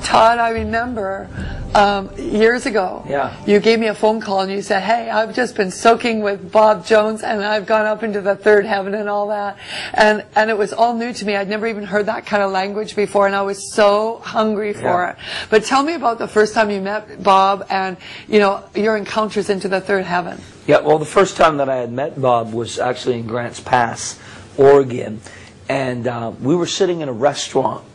Todd, I remember years ago, you gave me a phone call and you said, hey, I've just been soaking with Bob Jones and I've gone up into the third heaven and all that. And it was all new to me. I'd never even heard that kind of language before, and I was so hungry for it. But tell me about the first time you met Bob and, you know, your encounters into the third heaven. Yeah, well, the first time that I had met Bob was actually in Grants Pass, Oregon. And we were sitting in a restaurant.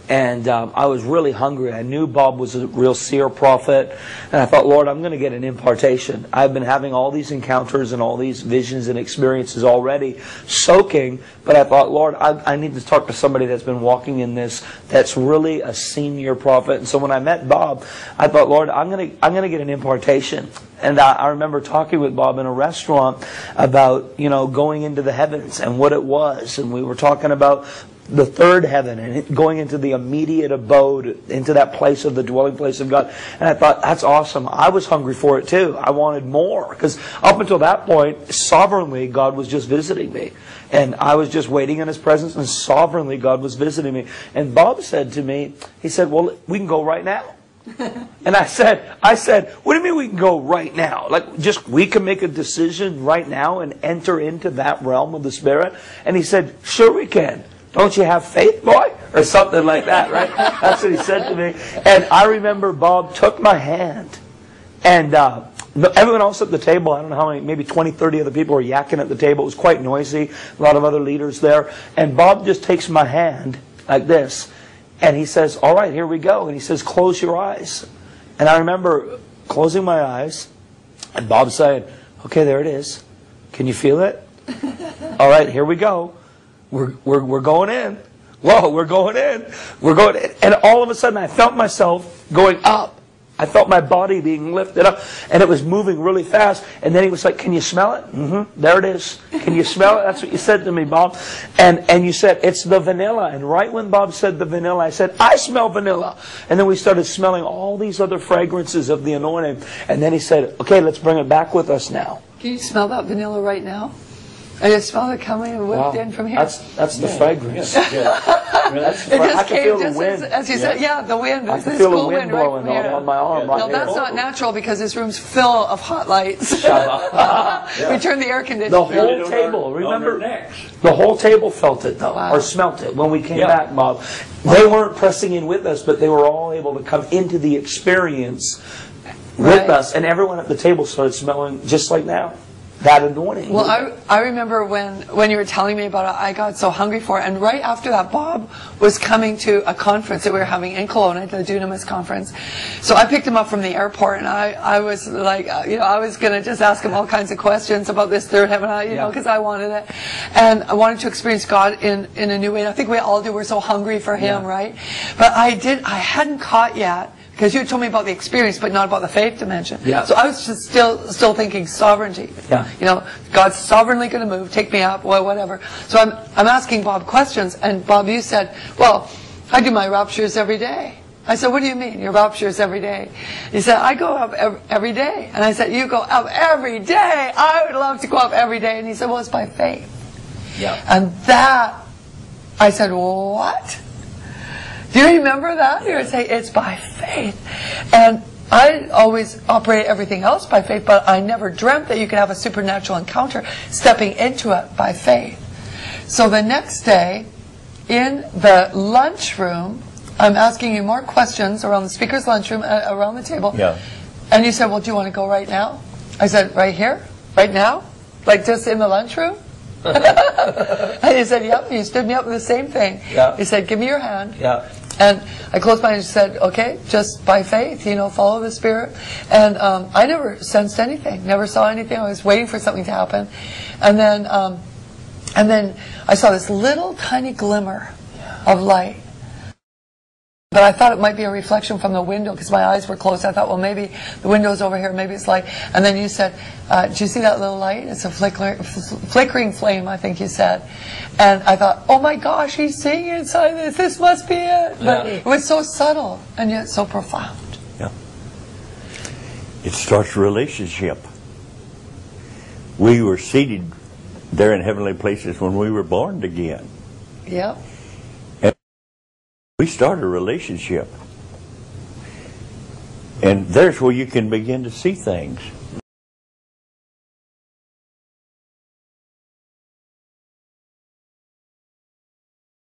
And I was really hungry. I knew Bob was a real seer prophet. And I thought, Lord, I'm going to get an impartation. I've been having all these encounters and all these visions and experiences already, soaking. But I thought, Lord, I need to talk to somebody that's been walking in this, that's really a senior prophet. And so when I met Bob, I thought, Lord, I'm going to get an impartation. And I remember talking with Bob in a restaurant about, you know, going into the heavens and what it was. And we were talking about the third heaven and going into the immediate abode, into that place of the dwelling place of God. And I thought, that's awesome. I was hungry for it too. I wanted more. Because up until that point, sovereignly, God was just visiting me. And I was just waiting in His presence, and sovereignly, God was visiting me. And Bob said to me, he said, well, we can go right now. And I said, what do you mean we can go right now? Like, just we can make a decision right now and enter into that realm of the Spirit? And he said, sure we can. Don't you have faith, boy? Or something like that, right? That's what he said to me. And I remember Bob took my hand. And everyone else at the table, I don't know how many, maybe 20, 30 other people were yakking at the table. It was quite noisy. A lot of other leaders there. And Bob just takes my hand like this. And he says, all right, here we go. And he says, close your eyes. And I remember closing my eyes. And Bob saying, okay, there it is. Can you feel it? All right, here we go. We're going in. Whoa, we're going in. We're going in. And all of a sudden I felt myself going up. I felt my body being lifted up. And it was moving really fast. And then he was like, can you smell it? Mm-hmm. There it is. Can you smell it? That's what you said to me, Bob. And you said, it's the vanilla. And right when Bob said the vanilla, I said, I smell vanilla. And then we started smelling all these other fragrances of the anointing. And then he said, okay, let's bring it back with us now. Can you smell that vanilla right now? I just smell it coming and whipped in from here. That's the fragrance. It just came just as you said. Yeah, the wind. I can feel the wind blowing on my arm. No, that's not natural because this room's full of hot lights. We turned the air conditioner. The whole table, remember? The whole table felt it though, or smelt it when we came back, Bob. They weren't pressing in with us, but they were all able to come into the experience with us, and everyone at the table started smelling just like now. That anointing. Well, I remember when you were telling me about it, I got so hungry for it. And right after that, Bob was coming to a conference that we were having in Kelowna, the Dunamis conference. So I picked him up from the airport, and I was like, you know, I was going to just ask him all kinds of questions about this third heaven, you know, because I wanted it. And I wanted to experience God in a new way. And I think we all do. We're so hungry for Him, right? But I hadn't caught yet. Because you told me about the experience, but not about the faith dimension. So I was just still thinking sovereignty. You know, God's sovereignly going to move, take me up, well, whatever. So I'm asking Bob questions, and Bob, you said, well, I do my raptures every day. I said, what do you mean, your raptures every day? He said, I go up every day. And I said, you go up every day? I would love to go up every day. And he said, well, it's by faith. And that, I said, well, what? Do you remember that? You would say, it's by faith. And I always operate everything else by faith, but I never dreamt that you could have a supernatural encounter stepping into it by faith. So the next day, in the lunchroom, I'm asking you more questions around the speaker's lunchroom, around the table. And you said, well, do you want to go right now? I said, right here? Right now? Like just in the lunchroom? And he said, yep. You stood me up with the same thing. He said, give me your hand. And I closed my eyes and said, okay, just by faith, you know, follow the Spirit. And I never sensed anything, never saw anything. I was waiting for something to happen. And then I saw this little tiny glimmer of light. But I thought it might be a reflection from the window because my eyes were closed. I thought, well, maybe the window's over here, maybe it's light. And then you said, do you see that little light? It's a flickering flame, I think you said. And I thought, oh my gosh, he's seeing inside this. This must be it. But it was so subtle and yet so profound. It starts a relationship. We were seated there in heavenly places when we were born again. Yep. We start a relationship. And there's where you can begin to see things.